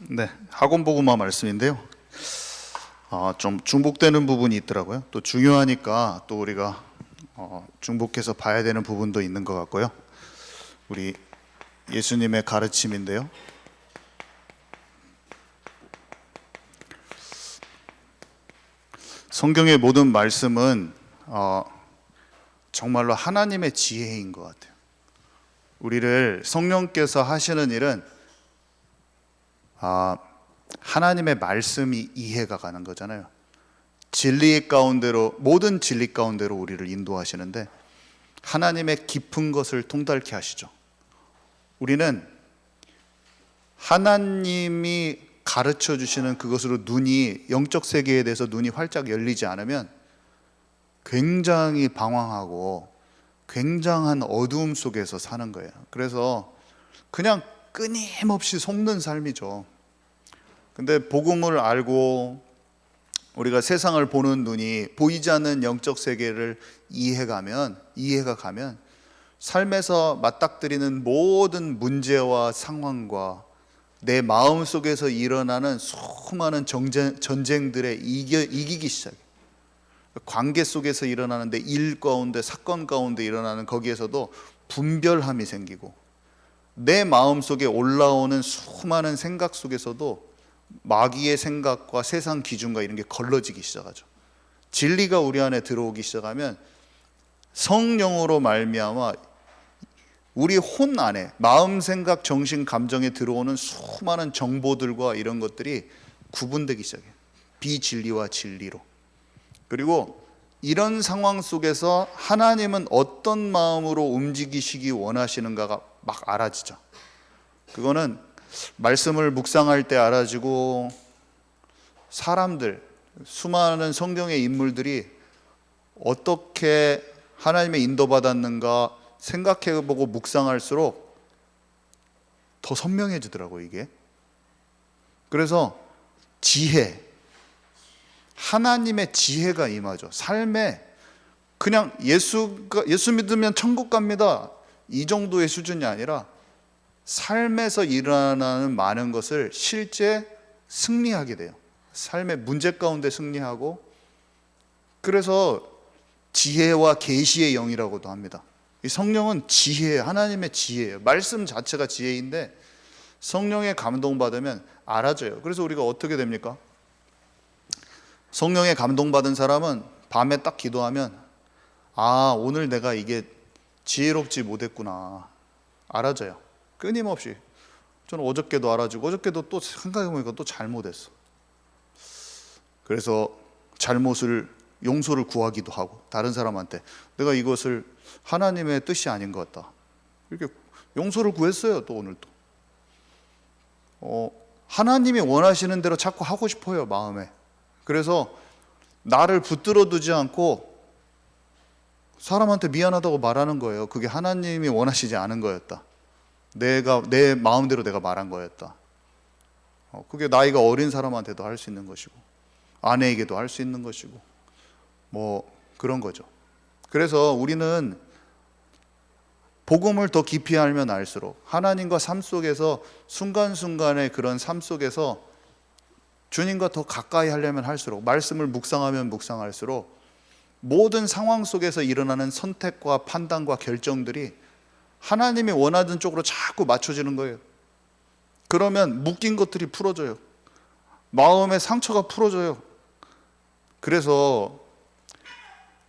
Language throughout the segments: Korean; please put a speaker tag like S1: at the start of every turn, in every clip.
S1: 네, 학원 보고마 말씀인데요. 좀 중복되는 부분이 있더라고요. 또 중요하니까 또 우리가 중복해서 봐야 되는 부분도 있는 것 같고요. 우리 예수님의 가르침인데요. 성경의 모든 말씀은 정말로 하나님의 지혜인 것 같아요. 우리를 성령께서 하시는 일은 하나님의 말씀이 이해가 가는 거잖아요. 진리 가운데로, 모든 진리 가운데로 우리를 인도하시는데 하나님의 깊은 것을 통달케 하시죠. 우리는 하나님이 가르쳐 주시는 그것으로 영적 세계에 대해서 눈이 활짝 열리지 않으면 굉장히 방황하고 굉장한 어두움 속에서 사는 거예요. 그래서 그냥 끊임없이 속는 삶이죠. 근데 복음을 알고 우리가 세상을 보는 눈이 보이지 않는 영적 세계를 이해가 가면 삶에서 맞닥뜨리는 모든 문제와 상황과 내 마음 속에서 일어나는 수많은 전쟁들에 이기기 시작해요. 관계 속에서 일어나는 내 일 가운데, 사건 가운데 일어나는 거기에서도 분별함이 생기고, 내 마음 속에 올라오는 수많은 생각 속에서도 마귀의 생각과 세상 기준과 이런 게 걸러지기 시작하죠. 진리가 우리 안에 들어오기 시작하면 성령으로 말미암아 우리 혼 안에 마음, 생각, 정신, 감정에 들어오는 수많은 정보들과 이런 것들이 구분되기 시작해요. 비진리와 진리로. 그리고 이런 상황 속에서 하나님은 어떤 마음으로 움직이시기 원하시는가가 막 알아지죠. 그거는 말씀을 묵상할 때 알아지고, 사람들, 수많은 성경의 인물들이 어떻게 하나님의 인도받았는가 생각해보고 묵상할수록 더 선명해지더라고요, 이게. 그래서 지혜, 하나님의 지혜가 임하죠. 삶에 그냥 예수 믿으면 천국 갑니다, 이 정도의 수준이 아니라 삶에서 일어나는 많은 것을 실제 승리하게 돼요. 삶의 문제 가운데 승리하고, 그래서 지혜와 계시의 영이라고도 합니다. 이 성령은 지혜, 하나님의 지혜예요. 말씀 자체가 지혜인데 성령의 감동받으면 알아져요. 그래서 우리가 어떻게 됩니까? 성령에 감동받은 사람은 밤에 딱 기도하면 오늘 내가 이게 지혜롭지 못했구나 알아져요. 끊임없이. 저는 어저께도 알아지고 어저께도 또 생각해보니까 또 잘못했어. 그래서 용서를 구하기도 하고, 다른 사람한테 내가 이것을 하나님의 뜻이 아닌 것 같다, 이렇게 용서를 구했어요. 또 오늘도 하나님이 원하시는 대로 자꾸 하고 싶어요, 마음에. 그래서 나를 붙들어 두지 않고 사람한테 미안하다고 말하는 거예요. 그게 하나님이 원하시지 않은 거였다, 내 마음대로 내가 말한 거였다. 그게 나이가 어린 사람한테도 할 수 있는 것이고, 아내에게도 할 수 있는 것이고, 그런 거죠. 그래서 우리는 복음을 더 깊이 알면 알수록 하나님과 삶 속에서 순간순간의 그런 삶 속에서 주님과 더 가까이 하려면 할수록, 말씀을 묵상하면 묵상할수록 모든 상황 속에서 일어나는 선택과 판단과 결정들이 하나님이 원하는 쪽으로 자꾸 맞춰지는 거예요. 그러면 묶인 것들이 풀어져요. 마음의 상처가 풀어져요. 그래서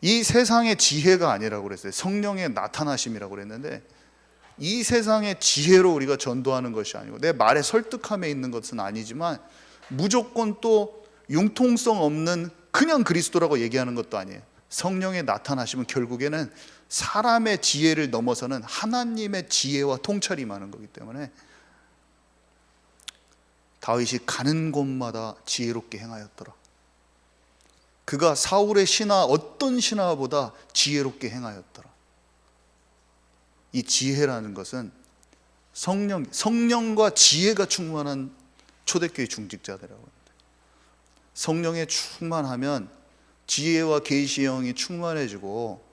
S1: 이 세상의 지혜가 아니라고 그랬어요. 성령의 나타나심이라고 그랬는데, 이 세상의 지혜로 우리가 전도하는 것이 아니고, 내 말의 설득함에 있는 것은 아니지만 무조건 또 융통성 없는 그냥 그리스도라고 얘기하는 것도 아니에요. 성령의 나타나심은 결국에는 사람의 지혜를 넘어서는 하나님의 지혜와 통찰이 임하는 거기 때문에, 다윗이 가는 곳마다 지혜롭게 행하였더라. 그가 사울의 신하, 어떤 신하보다 지혜롭게 행하였더라. 이 지혜라는 것은 성령과 지혜가 충만한 초대교회 중직자들이라고 합니다. 성령에 충만하면 지혜와 계시의 영이 충만해지고,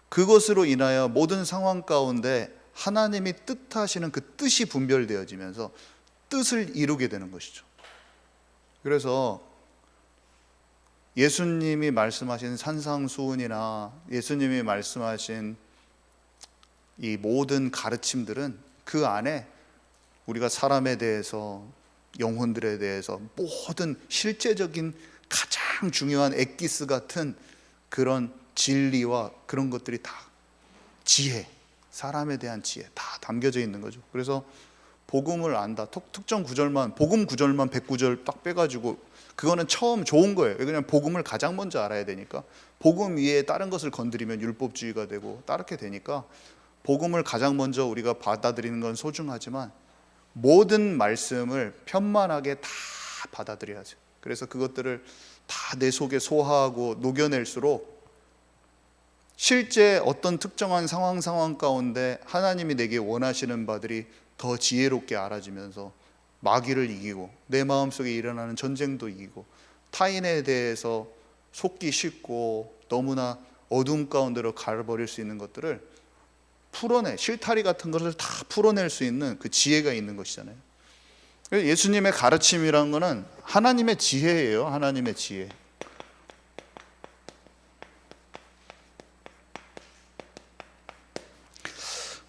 S1: 그것으로 인하여 모든 상황 가운데 하나님이 뜻하시는 그 뜻이 분별되어지면서 뜻을 이루게 되는 것이죠. 그래서 예수님이 말씀하신 산상수훈이나 예수님이 말씀하신 이 모든 가르침들은 그 안에 우리가 사람에 대해서, 영혼들에 대해서 모든 실제적인 가장 중요한 엑기스 같은 그런 진리와 그런 것들이 다, 지혜, 사람에 대한 지혜 다 담겨져 있는 거죠. 그래서 복음을 안다, 특정 구절만, 복음 구절만 100구절 딱 빼가지고, 그거는 처음 좋은 거예요. 그냥 복음을 가장 먼저 알아야 되니까. 복음 위에 다른 것을 건드리면 율법주의가 되고 따르게 되니까 복음을 가장 먼저 우리가 받아들이는 건 소중하지만 모든 말씀을 편만하게 다 받아들여야죠. 그래서 그것들을 다 내 속에 소화하고 녹여낼수록 실제 어떤 특정한 상황 가운데 하나님이 내게 원하시는 바들이 더 지혜롭게 알아지면서 마귀를 이기고 내 마음속에 일어나는 전쟁도 이기고 타인에 대해서 속기 쉽고 너무나 어둠 가운데로 가버릴 수 있는 것들을 풀어내, 실타리 같은 것을 다 풀어낼 수 있는 그 지혜가 있는 것이잖아요. 예수님의 가르침이란 거는 하나님의 지혜예요. 하나님의 지혜.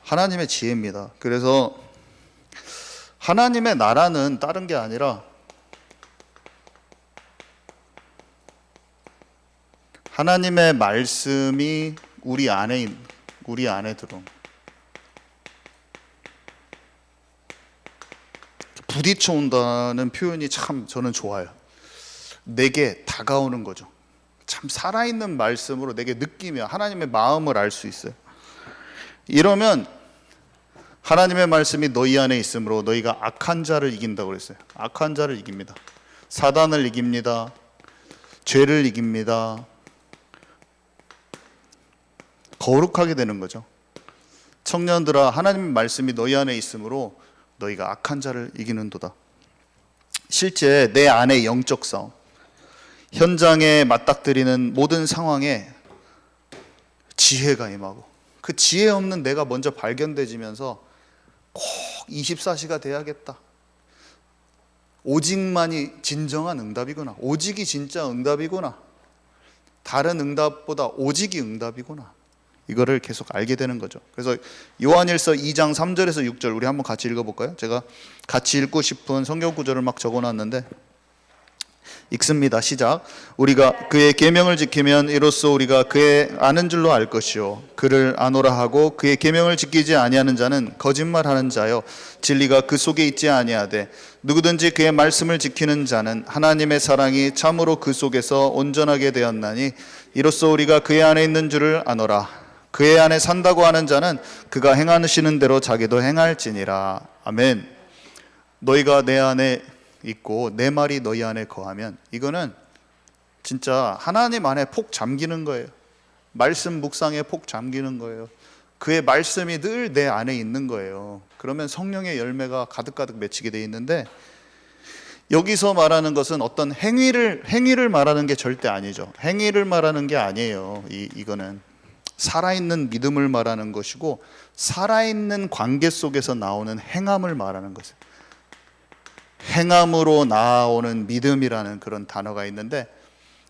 S1: 하나님의 지혜입니다. 그래서 하나님의 나라는 다른 게 아니라 하나님의 말씀이 우리 안에 들어온, 부딪혀 온다는 표현이 참 저는 좋아요. 내게 다가오는 거죠. 참 살아있는 말씀으로 내게 느끼며 하나님의 마음을 알 수 있어요. 이러면 하나님의 말씀이 너희 안에 있으므로 너희가 악한 자를 이긴다고 그랬어요. 악한 자를 이깁니다. 사단을 이깁니다. 죄를 이깁니다. 거룩하게 되는 거죠. 청년들아, 하나님의 말씀이 너희 안에 있으므로 너희가 악한 자를 이기는도다. 실제 내 안의 영적 싸움, 현장에 맞닥뜨리는 모든 상황에 지혜가 임하고 그 지혜 없는 내가 먼저 발견되지면서 꼭 24시가 돼야겠다. 오직만이 진정한 응답이구나. 오직이 진짜 응답이구나. 다른 응답보다 오직이 응답이구나. 이거를 계속 알게 되는 거죠. 그래서 요한일서 2장 3절에서 6절 우리 한번 같이 읽어볼까요? 제가 같이 읽고 싶은 성경 구절을 막 적어놨는데 읽습니다. 시작. 우리가 그의 계명을 지키면 이로써 우리가 그의 아는 줄로 알 것이요 그를 아노라 하고 그의 계명을 지키지 아니하는 자는 거짓말하는 자요 진리가 그 속에 있지 아니하되 누구든지 그의 말씀을 지키는 자는 하나님의 사랑이 참으로 그 속에서 온전하게 되었나니 이로써 우리가 그의 안에 있는 줄을 아노라. 그의 안에 산다고 하는 자는 그가 행하시는 대로 자기도 행할지니라. 아멘. 너희가 내 안에 있고 내 말이 너희 안에 거하면, 이거는 진짜 하나님 안에 폭 잠기는 거예요. 말씀 묵상에 폭 잠기는 거예요. 그의 말씀이 늘 내 안에 있는 거예요. 그러면 성령의 열매가 가득가득 맺히게 돼 있는데, 여기서 말하는 것은 어떤 행위를 말하는 게 절대 아니죠. 행위를 말하는 게 아니에요. 이거는 살아있는 믿음을 말하는 것이고 살아있는 관계 속에서 나오는 행함을 말하는 것이에요. 행함으로 나오는 믿음이라는 그런 단어가 있는데,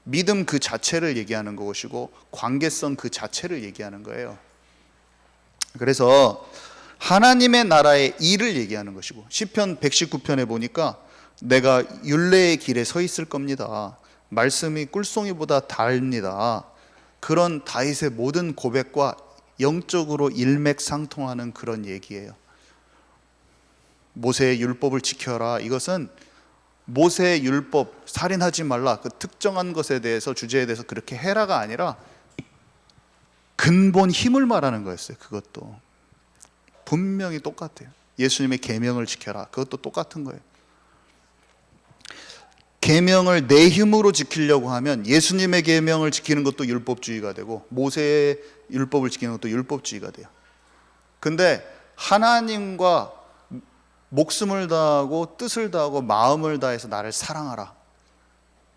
S1: 믿음 그 자체를 얘기하는 것이고 관계성 그 자체를 얘기하는 거예요. 그래서 하나님의 나라의 일을 얘기하는 것이고, 시편 119편에 보니까 내가 율례의 길에 서 있을 겁니다. 말씀이 꿀송이보다 달입니다. 그런 다윗의 모든 고백과 영적으로 일맥상통하는 그런 얘기예요. 모세의 율법을 지켜라. 이것은 모세의 율법, 살인하지 말라, 그 특정한 것에 대해서, 주제에 대해서 그렇게 해라가 아니라 근본 힘을 말하는 거였어요. 그것도 분명히 똑같아요. 예수님의 계명을 지켜라, 그것도 똑같은 거예요. 계명을 내 힘으로 지키려고 하면 예수님의 계명을 지키는 것도 율법주의가 되고 모세의 율법을 지키는 것도 율법주의가 돼요. 근데 하나님과 목숨을 다하고 뜻을 다하고 마음을 다해서 나를 사랑하라,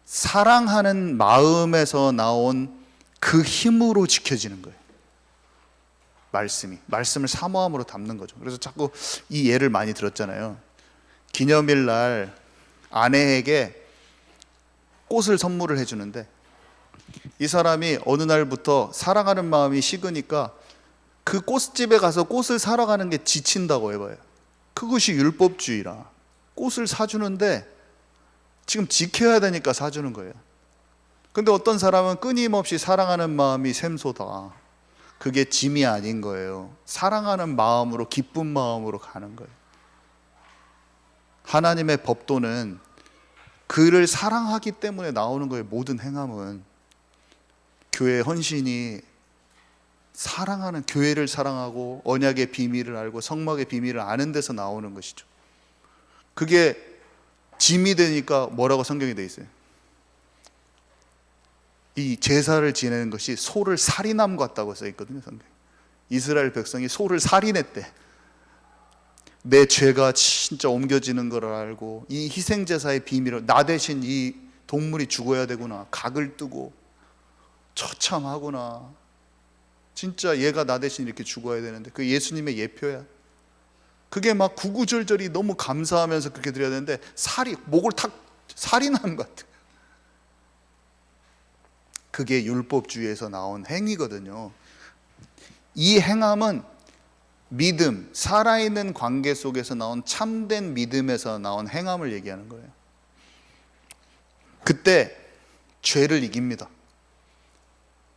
S1: 사랑하는 마음에서 나온 그 힘으로 지켜지는 거예요. 말씀을 사모함으로 담는 거죠. 그래서 자꾸 이 예를 많이 들었잖아요. 기념일 날 아내에게 꽃을 선물을 해주는데, 이 사람이 어느 날부터 사랑하는 마음이 식으니까 그 꽃집에 가서 꽃을 사러 가는 게 지친다고 해봐요. 그것이 율법주의라. 꽃을 사주는데 지금 지켜야 되니까 사주는 거예요. 근데 어떤 사람은 끊임없이 사랑하는 마음이 샘솟아. 그게 짐이 아닌 거예요. 사랑하는 마음으로, 기쁜 마음으로 가는 거예요. 하나님의 법도는 그를 사랑하기 때문에 나오는 거예요. 모든 행함은 교회의 헌신이 사랑하는, 교회를 사랑하고 언약의 비밀을 알고 성막의 비밀을 아는 데서 나오는 것이죠. 그게 짐이 되니까 뭐라고 성경에 돼 있어요? 이 제사를 지내는 것이 소를 살인함 같다고 써 있거든요, 성경. 이스라엘 백성이 소를 살인했대. 내 죄가 진짜 옮겨지는 걸 알고 이 희생 제사의 비밀을, 나 대신 이 동물이 죽어야 되구나, 각을 뜨고 처참하구나, 진짜 얘가 나 대신 이렇게 죽어야 되는데, 그 예수님의 예표야. 그게 막 구구절절이 너무 감사하면서 그렇게 드려야 되는데 목을 탁 살인함 같아. 그게 율법주의에서 나온 행위거든요. 이 행함은 믿음, 살아있는 관계 속에서 나온 참된 믿음에서 나온 행함을 얘기하는 거예요. 그때 죄를 이깁니다.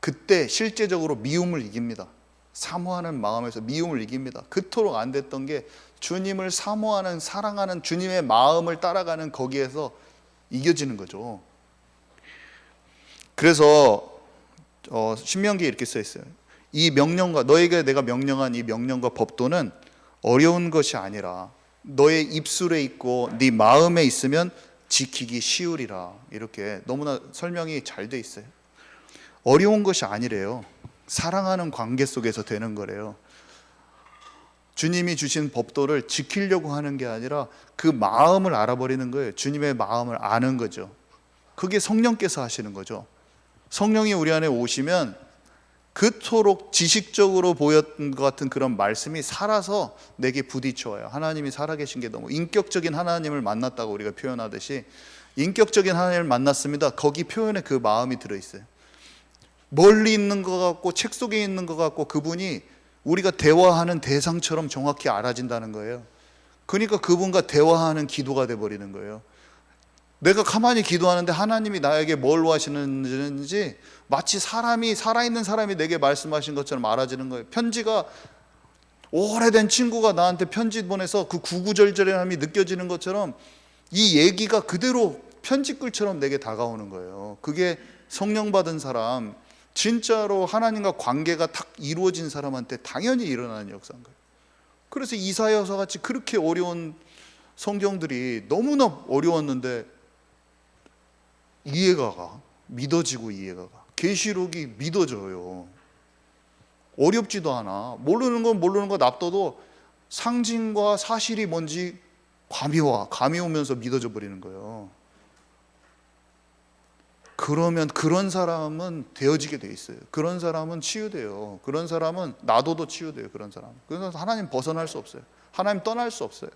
S1: 그때 실제적으로 미움을 이깁니다. 사모하는 마음에서 미움을 이깁니다. 그토록 안 됐던 게 주님을 사모하는, 사랑하는 주님의 마음을 따라가는 거기에서 이겨지는 거죠. 그래서 신명기에 이렇게 써 있어요. 이 명령과, 너에게 내가 명령한 이 명령과 법도는 어려운 것이 아니라 너의 입술에 있고 네 마음에 있으면 지키기 쉬우리라. 이렇게 너무나 설명이 잘 돼 있어요. 어려운 것이 아니래요. 사랑하는 관계 속에서 되는 거래요. 주님이 주신 법도를 지키려고 하는 게 아니라 그 마음을 알아버리는 거예요. 주님의 마음을 아는 거죠. 그게 성령께서 하시는 거죠. 성령이 우리 안에 오시면 그토록 지식적으로 보였던 것 같은 그런 말씀이 살아서 내게 부딪혀와요. 하나님이 살아계신 게 너무, 인격적인 하나님을 만났다고 우리가 표현하듯이 인격적인 하나님을 만났습니다. 거기 표현에 그 마음이 들어있어요. 멀리 있는 것 같고 책 속에 있는 것 같고 그분이 우리가 대화하는 대상처럼 정확히 알아진다는 거예요. 그러니까 그분과 대화하는 기도가 돼버리는 거예요. 내가 가만히 기도하는데 하나님이 나에게 뭘 하시는지 마치 사람이, 살아있는 사람이 내게 말씀하신 것처럼 알아지는 거예요. 편지가, 오래된 친구가 나한테 편지 보내서 그 구구절절함이 느껴지는 것처럼 이 얘기가 그대로 편지글처럼 내게 다가오는 거예요. 그게 성령 받은 사람, 진짜로 하나님과 관계가 딱 이루어진 사람한테 당연히 일어나는 역사인 거예요. 그래서 이사야서 같이 그렇게 어려운 성경들이 너무나 어려웠는데 이해가 가. 믿어지고 이해가 가. 계시록이 믿어져요. 어렵지도 않아. 모르는 건 모르는 거 납둬도 상징과 사실이 뭔지 감이 와. 감이 오면서 믿어져 버리는 거예요. 그러면 그런 사람은 되어지게 돼 있어요. 그런 사람은 치유돼요. 그런 사람은 놔둬도 치유돼요. 그런 사람. 그래서 하나님 벗어날 수 없어요. 하나님 떠날 수 없어요.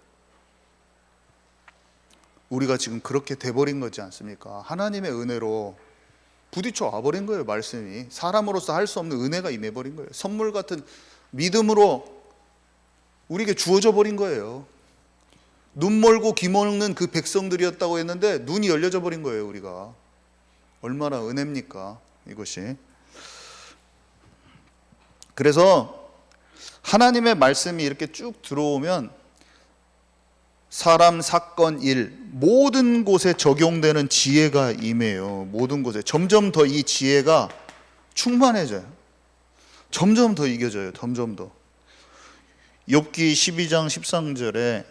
S1: 우리가 지금 그렇게 돼버린 거지 않습니까? 하나님의 은혜로 부딪혀 와버린 거예요. 말씀이 사람으로서 할 수 없는 은혜가 임해버린 거예요. 선물 같은 믿음으로 우리에게 주어져 버린 거예요. 눈 멀고 귀 먹는 그 백성들이었다고 했는데 눈이 열려져 버린 거예요. 우리가 얼마나 은혜입니까 이것이. 그래서 하나님의 말씀이 이렇게 쭉 들어오면 사람, 사건, 일 모든 곳에 적용되는 지혜가 임해요. 모든 곳에 점점 더 이 지혜가 충만해져요. 점점 더 이겨져요. 점점 더. 욥기 12장 13절에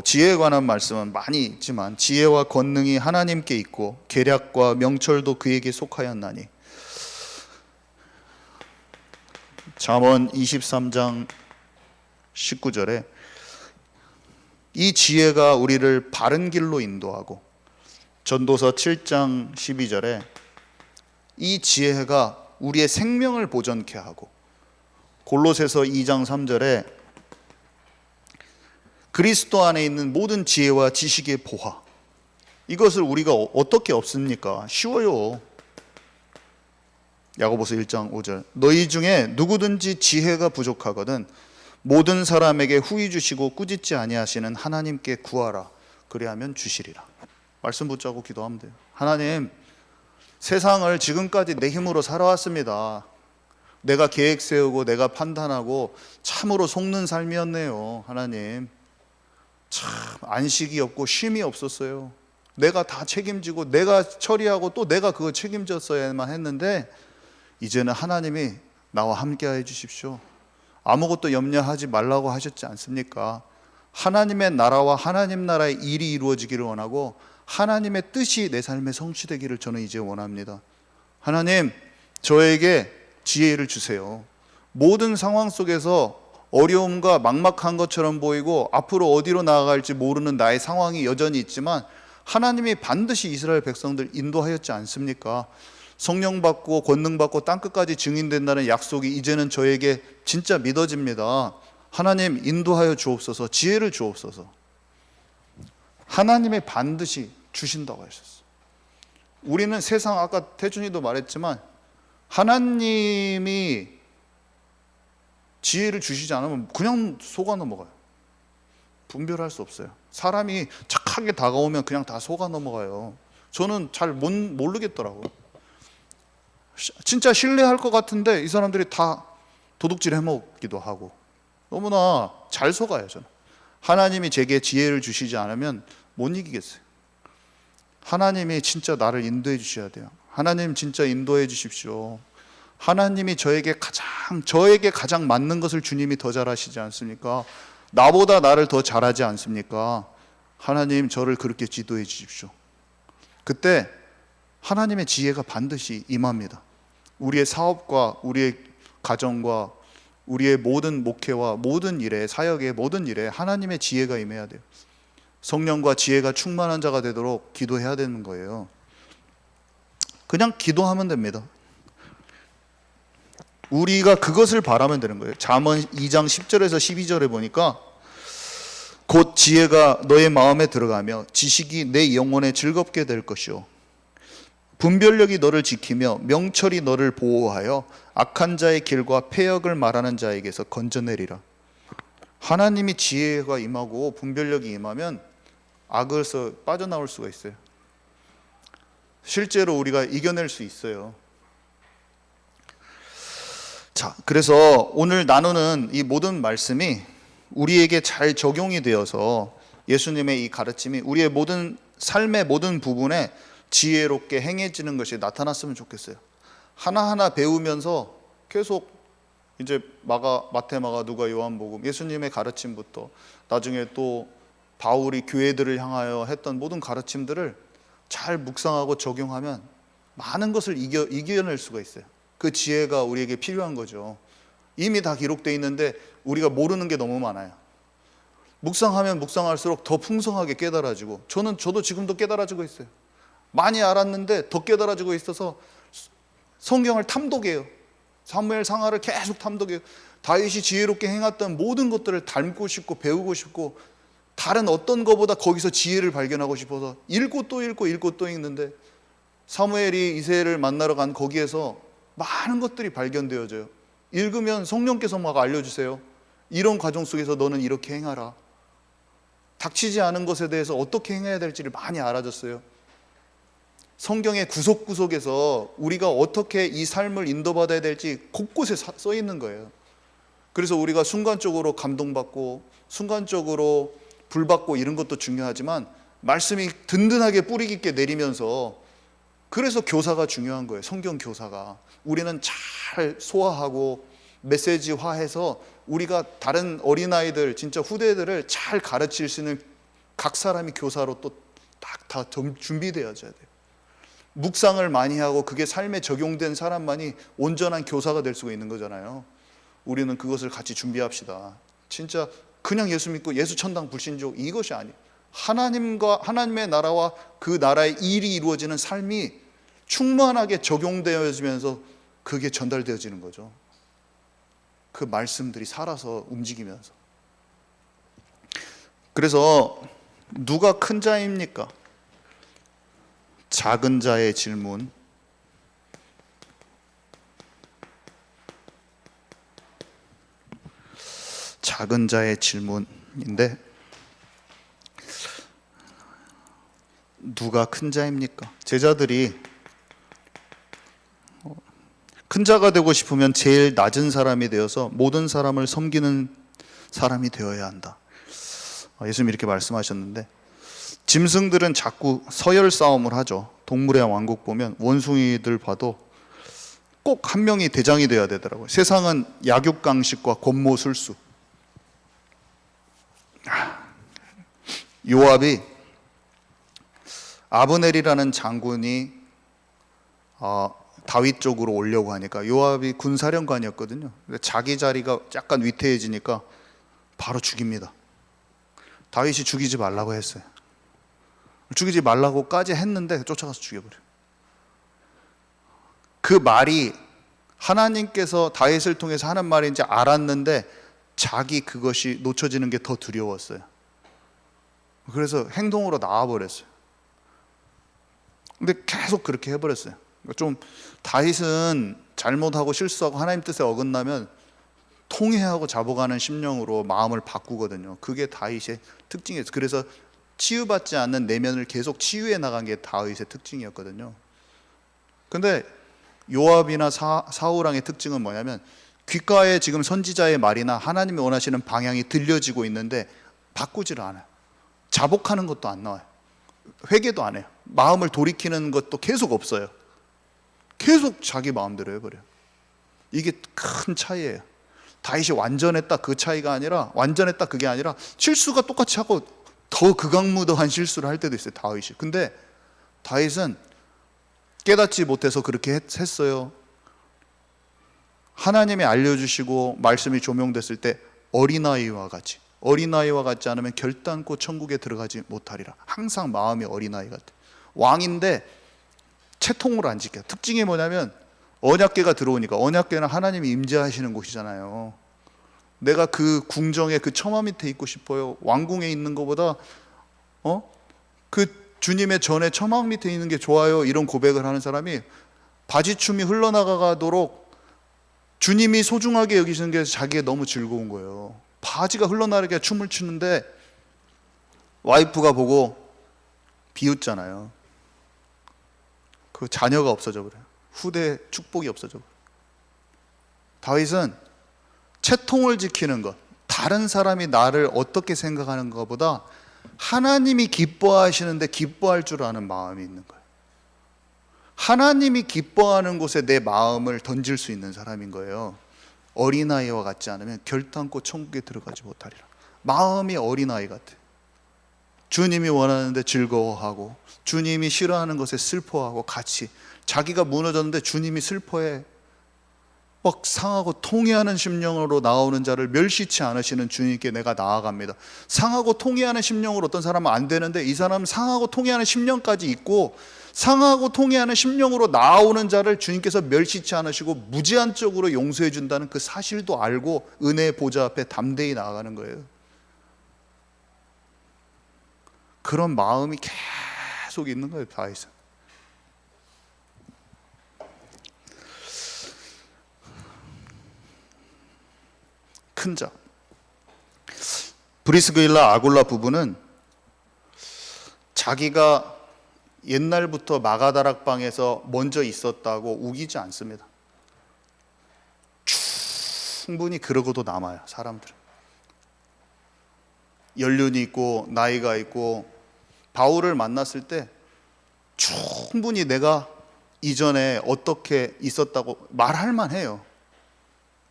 S1: 지혜에 관한 말씀은 많이 있지만 지혜와 권능이 하나님께 있고 계략과 명철도 그에게 속하였나니. 잠언 23장 19절에 이 지혜가 우리를 바른 길로 인도하고, 전도서 7장 12절에 이 지혜가 우리의 생명을 보존케 하고, 골로새서 2장 3절에 그리스도 안에 있는 모든 지혜와 지식의 보화, 이것을 우리가 어떻게 없습니까? 쉬워요. 야고보서 1장 5절, 너희 중에 누구든지 지혜가 부족하거든 모든 사람에게 후히 주시고 꾸짖지 아니하시는 하나님께 구하라, 그리하면 주시리라. 말씀 붙잡고 기도하면 돼요. 하나님, 세상을 지금까지 내 힘으로 살아왔습니다. 내가 계획 세우고 내가 판단하고 참으로 속는 삶이었네요. 하나님, 참 안식이 없고 쉼이 없었어요. 내가 다 책임지고 내가 처리하고 또 내가 그거 책임졌어야만 했는데, 이제는 하나님이 나와 함께 해 주십시오. 아무것도 염려하지 말라고 하셨지 않습니까? 하나님의 나라와 하나님 나라의 일이 이루어지기를 원하고 하나님의 뜻이 내 삶에 성취되기를 저는 이제 원합니다. 하나님, 저에게 지혜를 주세요. 모든 상황 속에서 어려움과 막막한 것처럼 보이고 앞으로 어디로 나아갈지 모르는 나의 상황이 여전히 있지만 하나님이 반드시 이스라엘 백성들 인도하였지 않습니까? 성령 받고 권능 받고 땅끝까지 증인된다는 약속이 이제는 저에게 진짜 믿어집니다. 하나님, 인도하여 주옵소서. 지혜를 주옵소서. 하나님이 반드시 주신다고 하셨어요. 우리는 세상, 아까 태준이도 말했지만 하나님이 지혜를 주시지 않으면 그냥 속아 넘어가요. 분별할 수 없어요. 사람이 착하게 다가오면 그냥 다 속아 넘어가요. 저는 잘 모르겠더라고요. 진짜 신뢰할 것 같은데 이 사람들이 다 도둑질 해먹기도 하고 너무나 잘 속아요. 저는 하나님이 제게 지혜를 주시지 않으면 못 이기겠어요. 하나님이 진짜 나를 인도해 주셔야 돼요. 하나님, 진짜 인도해 주십시오. 하나님이 저에게 가장 맞는 것을 주님이 더 잘하시지 않습니까? 나보다 나를 더 잘하지 않습니까? 하나님, 저를 그렇게 지도해 주십시오. 그때 하나님의 지혜가 반드시 임합니다. 우리의 사업과 우리의 가정과 우리의 모든 목회와 모든 일에, 사역의 모든 일에 하나님의 지혜가 임해야 돼요. 성령과 지혜가 충만한 자가 되도록 기도해야 되는 거예요. 그냥 기도하면 됩니다. 우리가 그것을 바라면 되는 거예요. 잠언 2장 10절에서 12절에 보니까 곧 지혜가 너의 마음에 들어가며 지식이 내 영혼에 즐겁게 될 것이요 분별력이 너를 지키며 명철이 너를 보호하여 악한 자의 길과 패역을 말하는 자에게서 건져내리라. 하나님이 지혜가 임하고 분별력이 임하면 악에서 빠져나올 수가 있어요. 실제로 우리가 이겨낼 수 있어요. 자, 그래서 오늘 나누는 이 모든 말씀이 우리에게 잘 적용이 되어서 예수님의 이 가르침이 우리의 모든 삶의 모든 부분에 지혜롭게 행해지는 것이 나타났으면 좋겠어요. 하나하나 배우면서 계속 이제 마태, 마가, 누가, 요한복음, 예수님의 가르침부터 나중에 또 바울이 교회들을 향하여 했던 모든 가르침들을 잘 묵상하고 적용하면 많은 것을 이겨낼 수가 있어요. 그 지혜가 우리에게 필요한 거죠. 이미 다 기록되어 있는데 우리가 모르는 게 너무 많아요. 묵상하면 묵상할수록 더 풍성하게 깨달아지고, 저도 지금도 깨달아지고 있어요. 많이 알았는데 더 깨달아지고 있어서 성경을 탐독해요. 사무엘 상하를 계속 탐독해요. 다윗이 지혜롭게 행했던 모든 것들을 닮고 싶고 배우고 싶고 다른 어떤 것보다 거기서 지혜를 발견하고 싶어서 읽고 또 읽고 읽고 또 읽는데, 사무엘이 이새를 만나러 간 거기에서 많은 것들이 발견되어져요. 읽으면 성령께서 막 알려주세요. 이런 과정 속에서 너는 이렇게 행하라. 닥치지 않은 것에 대해서 어떻게 행해야 될지를 많이 알아졌어요. 성경의 구석구석에서 우리가 어떻게 이 삶을 인도받아야 될지 곳곳에 써 있는 거예요. 그래서 우리가 순간적으로 감동받고 순간적으로 불받고 이런 것도 중요하지만 말씀이 든든하게 뿌리 깊게 내리면서, 그래서 교사가 중요한 거예요. 성경 교사가 우리는 잘 소화하고 메시지화해서 우리가 다른 어린아이들, 진짜 후대들을 잘 가르칠 수 있는 각 사람이 교사로 또 딱 다 준비되어져야 돼요. 묵상을 많이 하고 그게 삶에 적용된 사람만이 온전한 교사가 될 수가 있는 거잖아요. 우리는 그것을 같이 준비합시다. 진짜 그냥 예수 믿고 예수 천당 불신족 이것이 아니에요. 하나님의 나라와 그 나라의 일이 이루어지는 삶이 충만하게 적용되어지면서 그게 전달되어지는 거죠. 그 말씀들이 살아서 움직이면서. 그래서 누가 큰 자입니까? 작은 자의 질문. 작은 자의 질문인데, 누가 큰 자입니까? 제자들이 큰 자가 되고 싶으면 제일 낮은 사람이 되어서 모든 사람을 섬기는 사람이 되어야 한다. 예수님이 이렇게 말씀하셨는데, 짐승들은 자꾸 서열 싸움을 하죠. 동물의 왕국 보면 원숭이들 봐도 꼭 한 명이 대장이 돼야 되더라고요. 세상은 약육강식과 권모술수. 요압이, 아브넬이라는 장군이 다윗 쪽으로 오려고 하니까, 요압이 군사령관이었거든요. 자기 자리가 약간 위태해지니까 바로 죽입니다. 다윗이 죽이지 말라고 했어요. 죽이지 말라고까지 했는데 쫓아가서 죽여버려요. 그 말이 하나님께서 다윗을 통해서 하는 말인지 알았는데 자기 그것이 놓쳐지는 게 더 두려웠어요. 그래서 행동으로 나와버렸어요. 근데 계속 그렇게 해버렸어요. 좀 다윗은 잘못하고 실수하고 하나님 뜻에 어긋나면 통회하고 잡아가는 심령으로 마음을 바꾸거든요. 그게 다윗의 특징이었어요. 그래서 치유받지 않는 내면을 계속 치유해 나간 게 다윗의 특징이었거든요. 근데 요압이나 사울 왕의 특징은 뭐냐면, 귓가에 지금 선지자의 말이나 하나님이 원하시는 방향이 들려지고 있는데 바꾸지를 않아요. 자복하는 것도 안 나와요. 회개도 안 해요. 마음을 돌이키는 것도 계속 없어요. 계속 자기 마음대로 해버려요. 이게 큰 차이예요. 다윗이 완전했다 그 차이가 아니라, 완전했다 그게 아니라 실수가 똑같이 하고 더 극악무도한 실수를 할 때도 있어요, 다윗이. 근데 다윗은 깨닫지 못해서 그렇게 했어요. 하나님이 알려주시고 말씀이 조명됐을 때 어린아이와 같지 않으면 결단코 천국에 들어가지 못하리라. 항상 마음이 어린아이 같아. 왕인데 채통을 안 지켜요. 특징이 뭐냐면, 언약궤가 들어오니까, 언약궤는 하나님이 임재하시는 곳이잖아요. 내가 그 궁정의 그 처마 밑에 있고 싶어요. 왕궁에 있는 것보다 그 주님의 전에 처마 밑에 있는 게 좋아요. 이런 고백을 하는 사람이 바지춤이 흘러나가도록 주님이 소중하게 여기시는 게 자기가 너무 즐거운 거예요. 바지가 흘러나가게 춤을 추는데 와이프가 보고 비웃잖아요. 그 자녀가 없어져 버려요. 후대 축복이 없어져 버려요. 다윗은 채통을 지키는 것, 다른 사람이 나를 어떻게 생각하는 것보다 하나님이 기뻐하시는데 기뻐할 줄 아는 마음이 있는 거예요. 하나님이 기뻐하는 곳에 내 마음을 던질 수 있는 사람인 거예요. 어린아이와 같지 않으면 결단코 천국에 들어가지 못하리라. 마음이 어린아이 같아요. 주님이 원하는데 즐거워하고, 주님이 싫어하는 것에 슬퍼하고, 같이 자기가 무너졌는데 주님이 슬퍼해. 막 상하고 통회하는 심령으로 나오는 자를 멸시치 않으시는 주님께 내가 나아갑니다. 상하고 통회하는 심령으로 어떤 사람은 안 되는데, 이 사람은 상하고 통회하는 심령까지 있고, 상하고 통회하는 심령으로 나오는 자를 주님께서 멸시치 않으시고 무제한적으로 용서해 준다는 그 사실도 알고 은혜의 보좌 앞에 담대히 나아가는 거예요. 그런 마음이 계속 있는 거예요, 다윗은. 큰 자. 브리스길라 아굴라 부부는 자기가 옛날부터 마가다락방에서 먼저 있었다고 우기지 않습니다. 충분히 그러고도 남아요, 사람들은. 연륜이 있고 나이가 있고, 바울을 만났을 때 충분히 내가 이전에 어떻게 있었다고 말할 만해요.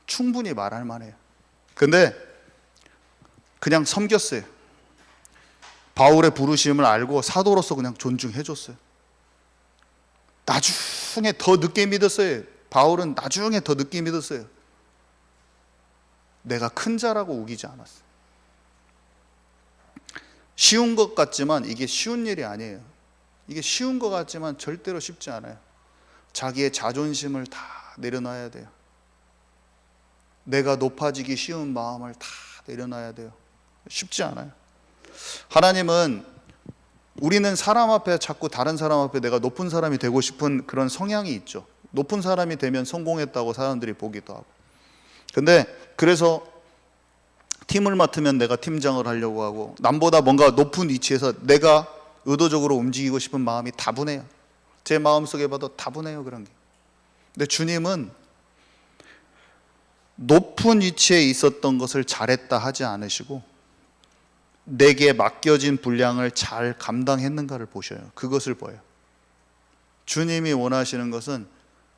S1: 충분히 말할 만해요. 근데 그냥 섬겼어요. 바울의 부르심을 알고 사도로서 그냥 존중해줬어요. 나중에 더 늦게 믿었어요. 바울은 나중에 더 늦게 믿었어요. 내가 큰 자라고 우기지 않았어요. 쉬운 것 같지만 이게 쉬운 일이 아니에요. 이게 쉬운 것 같지만 절대로 쉽지 않아요. 자기의 자존심을 다 내려놔야 돼요. 내가 높아지기 쉬운 마음을 다 내려놔야 돼요. 쉽지 않아요. 하나님은 우리는 사람 앞에 자꾸 다른 사람 앞에 내가 높은 사람이 되고 싶은 그런 성향이 있죠. 높은 사람이 되면 성공했다고 사람들이 보기도 하고. 근데 그래서 팀을 맡으면 내가 팀장을 하려고 하고 남보다 뭔가 높은 위치에서 내가 의도적으로 움직이고 싶은 마음이 다분해요. 제 마음속에 봐도 다분해요, 그런 게. 근데 주님은 높은 위치에 있었던 것을 잘했다 하지 않으시고 내게 맡겨진 분량을 잘 감당했는가를 보셔요. 그것을 보여요. 주님이 원하시는 것은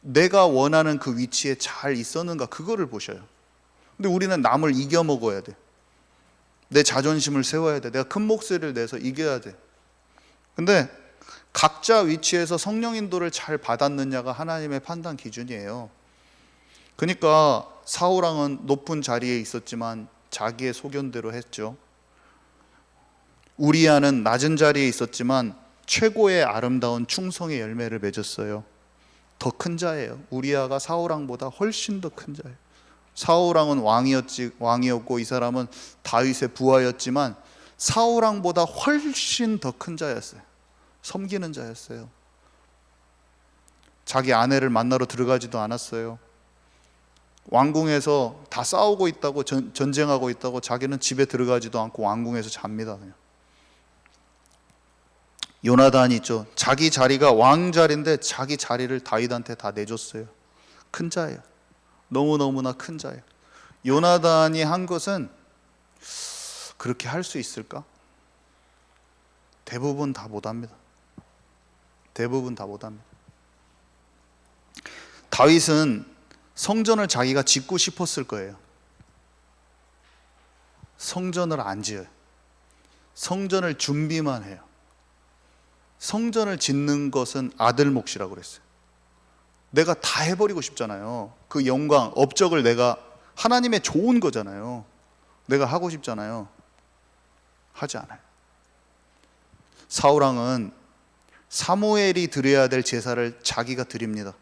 S1: 내가 원하는 그 위치에 잘 있었는가, 그거를 보셔요. 근데 우리는 남을 이겨 먹어야 돼. 내 자존심을 세워야 돼. 내가 큰 목소리를 내서 이겨야 돼. 근데 각자 위치에서 성령 인도를 잘 받았느냐가 하나님의 판단 기준이에요. 그러니까 사울 왕은 높은 자리에 있었지만 자기의 소견대로 했죠. 우리아는 낮은 자리에 있었지만 최고의 아름다운 충성의 열매를 맺었어요. 더 큰 자예요. 우리아가 사울 왕보다 훨씬 더 큰 자예요. 사울 왕은 왕이었고 이 사람은 다윗의 부하였지만 사울 왕보다 훨씬 더 큰 자였어요. 섬기는 자였어요. 자기 아내를 만나러 들어가지도 않았어요. 왕궁에서 다 싸우고 있다고, 전쟁하고 있다고 자기는 집에 들어가지도 않고 왕궁에서 잡니다. 그냥. 요나단이 있죠. 자기 자리가 왕 자리인데 자기 자리를 다윗한테 다 내줬어요. 큰 자예요. 너무너무나 큰 자예요. 요나단이 한 것은 그렇게 할 수 있을까? 대부분 다 못합니다. 대부분 다 못합니다. 다윗은 성전을 자기가 짓고 싶었을 거예요. 성전을 안 지어요. 성전을 준비만 해요. 성전을 짓는 것은 아들 몫이라고 그랬어요. 내가 다 해버리고 싶잖아요. 그 영광, 업적을 내가, 하나님의 좋은 거잖아요. 내가 하고 싶잖아요. 하지 않아요. 사울 왕은 사무엘이 드려야 될 제사를 자기가 드립니다.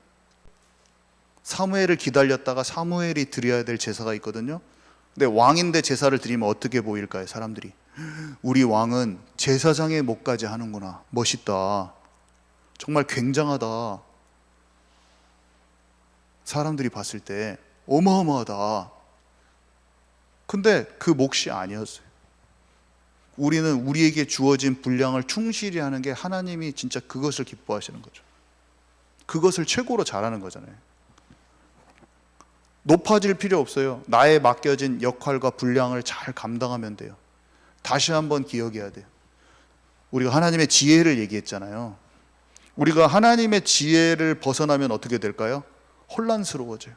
S1: 사무엘을 기다렸다가 사무엘이 드려야 될 제사가 있거든요. 근데 왕인데 제사를 드리면 어떻게 보일까요, 사람들이? 우리 왕은 제사장의 목까지 하는구나. 멋있다. 정말 굉장하다. 사람들이 봤을 때 어마어마하다. 근데 그 몫이 아니었어요. 우리는 우리에게 주어진 분량을 충실히 하는 게 하나님이 진짜 그것을 기뻐하시는 거죠. 그것을 최고로 잘하는 거잖아요. 높아질 필요 없어요. 나에 맡겨진 역할과 분량을 잘 감당하면 돼요. 다시 한번 기억해야 돼요. 우리가 하나님의 지혜를 얘기했잖아요. 우리가 하나님의 지혜를 벗어나면 어떻게 될까요? 혼란스러워져요.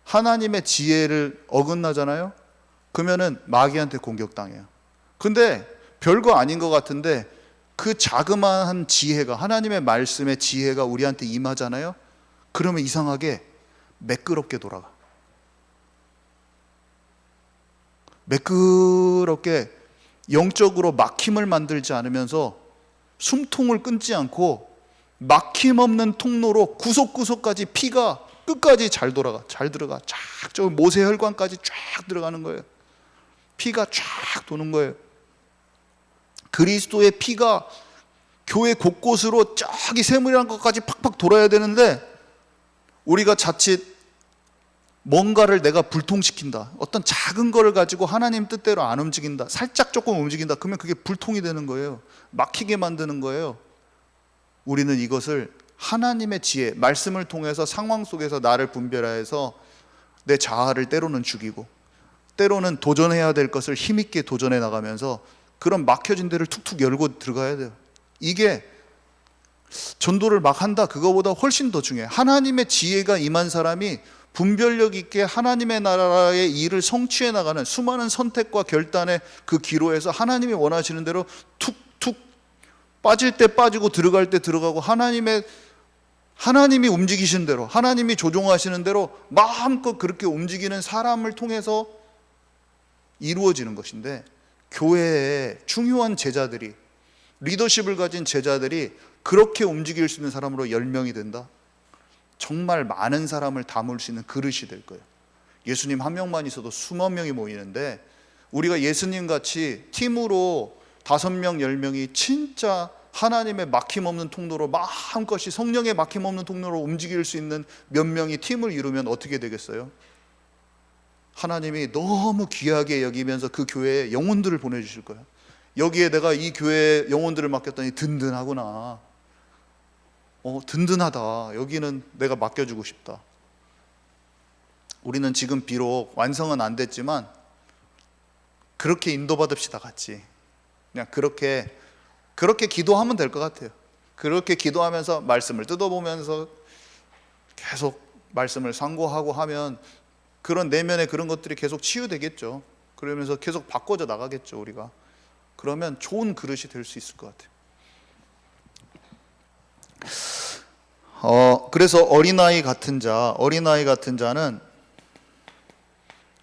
S1: 하나님의 지혜를 어긋나잖아요. 그러면은 마귀한테 공격당해요. 근데 별거 아닌 것 같은데 그 자그마한 지혜가, 하나님의 말씀의 지혜가 우리한테 임하잖아요. 그러면 이상하게 매끄럽게 돌아가. 매끄럽게 영적으로 막힘을 만들지 않으면서 숨통을 끊지 않고 막힘없는 통로로 구석구석까지 피가 끝까지 잘 돌아가, 잘 들어가. 쫙 저 모세혈관까지 쫙 들어가는 거예요. 피가 쫙 도는 거예요. 그리스도의 피가 교회 곳곳으로 저기 세물이란 것까지 팍팍 돌아야 되는데 우리가 자칫 뭔가를 내가 불통시킨다, 어떤 작은 거를 가지고 하나님 뜻대로 안 움직인다, 살짝 조금 움직인다, 그러면 그게 불통이 되는 거예요. 막히게 만드는 거예요. 우리는 이것을 하나님의 지혜, 말씀을 통해서 상황 속에서 나를 분별하여서 내 자아를 때로는 죽이고 때로는 도전해야 될 것을 힘있게 도전해 나가면서 그런 막혀진 데를 툭툭 열고 들어가야 돼요. 이게 전도를 막 한다, 그거보다 훨씬 더 중요해요. 하나님의 지혜가 임한 사람이 분별력 있게 하나님의 나라의 일을 성취해 나가는 수많은 선택과 결단의 그 기로에서 하나님이 원하시는 대로 툭툭 빠질 때 빠지고 들어갈 때 들어가고 하나님이 움직이신 대로, 하나님이 조종하시는 대로 마음껏 그렇게 움직이는 사람을 통해서 이루어지는 것인데, 교회에 중요한 제자들이, 리더십을 가진 제자들이 그렇게 움직일 수 있는 사람으로 10명이 된다? 정말 많은 사람을 담을 수 있는 그릇이 될 거예요. 예수님 한 명만 있어도 수만 명이 모이는데 우리가 예수님 같이 팀으로 5명, 10명이 진짜 하나님의 막힘없는 통로로 마음껏이 성령의 막힘없는 통로로 움직일 수 있는 몇 명이 팀을 이루면 어떻게 되겠어요? 하나님이 너무 귀하게 여기면서 그 교회에 영혼들을 보내주실 거예요. 여기에 내가 이 교회에 영혼들을 맡겼더니 든든하구나. 든든하다. 여기는 내가 맡겨주고 싶다. 우리는 지금 비록 완성은 안 됐지만 그렇게 인도받읍시다. 같이 그냥 그렇게 기도하면 될 것 같아요. 그렇게 기도하면서 말씀을 뜯어보면서 계속 말씀을 상고하고 하면 그런 내면의 그런 것들이 계속 치유되겠죠. 그러면서 계속 바꿔져 나가겠죠, 우리가. 그러면 좋은 그릇이 될 수 있을 것 같아요. 그래서 어린아이 같은 자는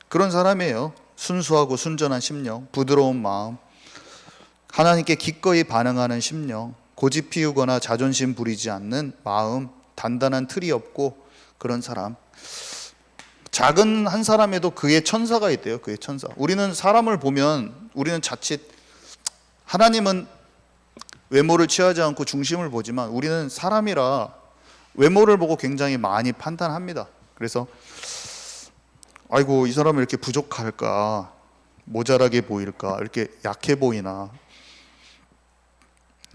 S1: 그런 사람이에요. 순수하고 순전한 심령, 부드러운 마음, 하나님께 기꺼이 반응하는 심령, 고집 피우거나 자존심 부리지 않는 마음, 단단한 틀이 없고 그런 사람. 작은 한 사람에도 그의 천사가 있대요. 그의 천사. 우리는 사람을 보면 우리는 자칫 하나님은 외모를 취하지 않고 중심을 보지만 우리는 사람이라 외모를 보고 굉장히 많이 판단합니다. 그래서 아이고 이 사람은 이렇게 부족할까, 모자라게 보일까, 이렇게 약해 보이나,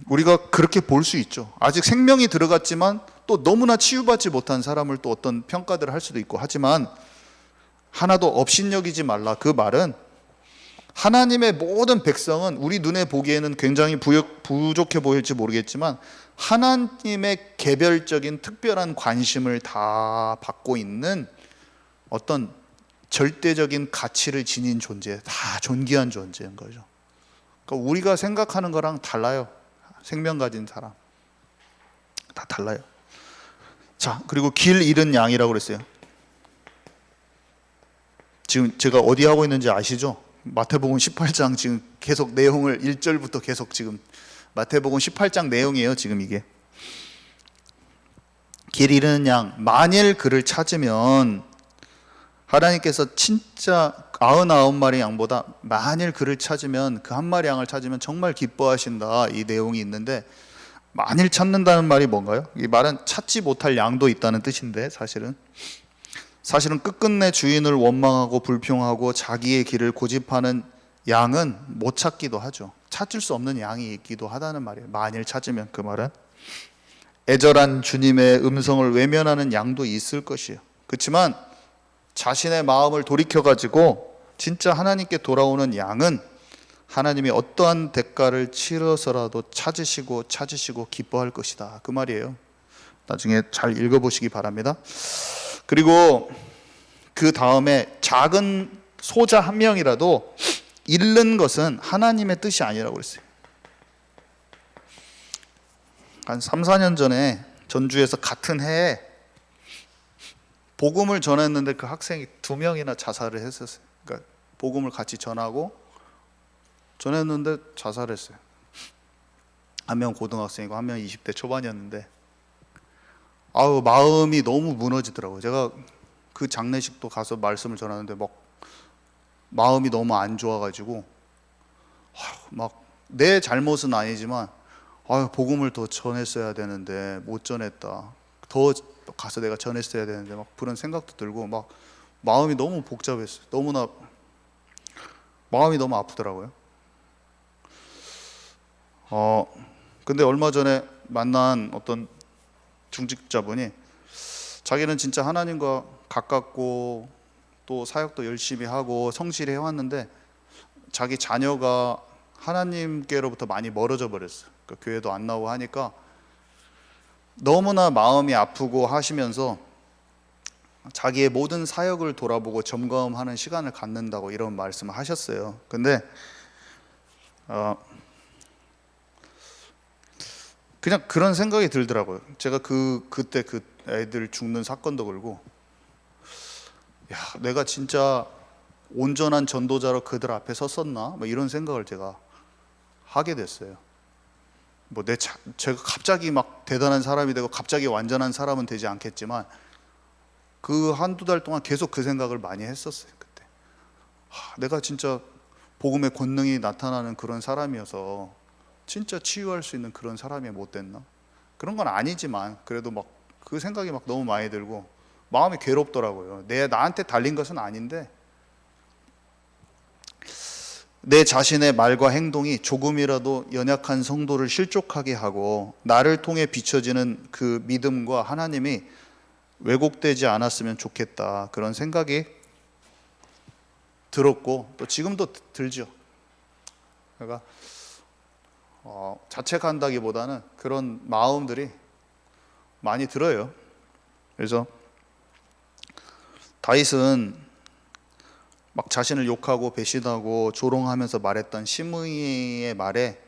S1: 우리가 그렇게 볼 수 있죠. 아직 생명이 들어갔지만 또 너무나 치유받지 못한 사람을 또 어떤 평가들을 할 수도 있고 하지만 하나도 업신여기지 말라. 그 말은 하나님의 모든 백성은 우리 눈에 보기에는 굉장히 부족해 보일지 모르겠지만 하나님의 개별적인 특별한 관심을 다 받고 있는 어떤 절대적인 가치를 지닌 존재, 다 존귀한 존재인 거죠. 그러니까 우리가 생각하는 거랑 달라요. 생명 가진 사람 다 달라요. 자, 그리고 길 잃은 양이라고 그랬어요. 지금 제가 어디 하고 있는지 아시죠? 마태복음 18장 지금 계속 내용을 1절부터 계속 지금 마태복음 18장 내용이에요. 지금 이게 길 잃은 양, 만일 그를 찾으면 하나님께서 진짜 99마리 양보다 만일 그를 찾으면, 그 한 마리 양을 찾으면 정말 기뻐하신다, 이 내용이 있는데, 만일 찾는다는 말이 뭔가요? 이 말은 찾지 못할 양도 있다는 뜻인데 사실은 끝끝내 주인을 원망하고 불평하고 자기의 길을 고집하는 양은 못 찾기도 하죠. 찾을 수 없는 양이 있기도 하다는 말이에요. 만일 찾으면, 그 말은 애절한 주님의 음성을 외면하는 양도 있을 것이에요. 그렇지만 자신의 마음을 돌이켜가지고 진짜 하나님께 돌아오는 양은 하나님이 어떠한 대가를 치러서라도 찾으시고 기뻐할 것이다, 그 말이에요. 나중에 잘 읽어보시기 바랍니다. 그리고 그 다음에 작은 소자 한 명이라도 잃는 것은 하나님의 뜻이 아니라고 그랬어요. 한 3, 4년 전에 전주에서 같은 해에 복음을 전했는데 그 학생이 2명이나 자살을 했었어요. 그러니까 복음을 같이 전했는데 자살했어요. 한 명 고등학생이고 한 명 20대 초반이었는데 마음이 너무 무너지더라고요. 제가 그 장례식도 가서 말씀을 전하는데 막 마음이 너무 안 좋아가지고 막 내 잘못은 아니지만 복음을 더 전했어야 되는데 못 전했다, 더 가서 내가 전했어야 되는데 막 그런 생각도 들고 막 마음이 너무 복잡했어요. 너무나 마음이 너무 아프더라고요. 근데 얼마 전에 만난 어떤 중직자분이 자기는 진짜 하나님과 가깝고 또 사역도 열심히 하고 성실히 해왔는데 자기 자녀가 하나님께로부터 많이 멀어져 버렸어요. 그러니까 교회도 안 나오고 하니까 너무나 마음이 아프고 하시면서 자기의 모든 사역을 돌아보고 점검하는 시간을 갖는다고 이런 말씀을 하셨어요. 근데 그냥 그런 생각이 들더라고요. 제가 그때 그 애들 죽는 사건도 그렇고, 내가 진짜 온전한 전도자로 그들 앞에 섰었나? 뭐 이런 생각을 제가 하게 됐어요. 제가 갑자기 막 대단한 사람이 되고 갑자기 완전한 사람은 되지 않겠지만 그 한두 달 동안 계속 그 생각을 많이 했었어요. 그때 내가 진짜 복음의 권능이 나타나는 그런 사람이어서 진짜 치유할 수 있는 그런 사람이 못 됐나? 그런 건 아니지만 그래도 막 그 생각이 막 너무 많이 들고 마음이 괴롭더라고요. 나한테 달린 것은 아닌데 내 자신의 말과 행동이 조금이라도 연약한 성도를 실족하게 하고 나를 통해 비춰지는 그 믿음과 하나님이 왜곡되지 않았으면 좋겠다, 그런 생각이 들었고 또 지금도 들죠. 그러니까 자책한다기보다는 그런 마음들이 많이 들어요. 그래서 다윗은 막 자신을 욕하고 배신하고 조롱하면서 말했던 심의의 말에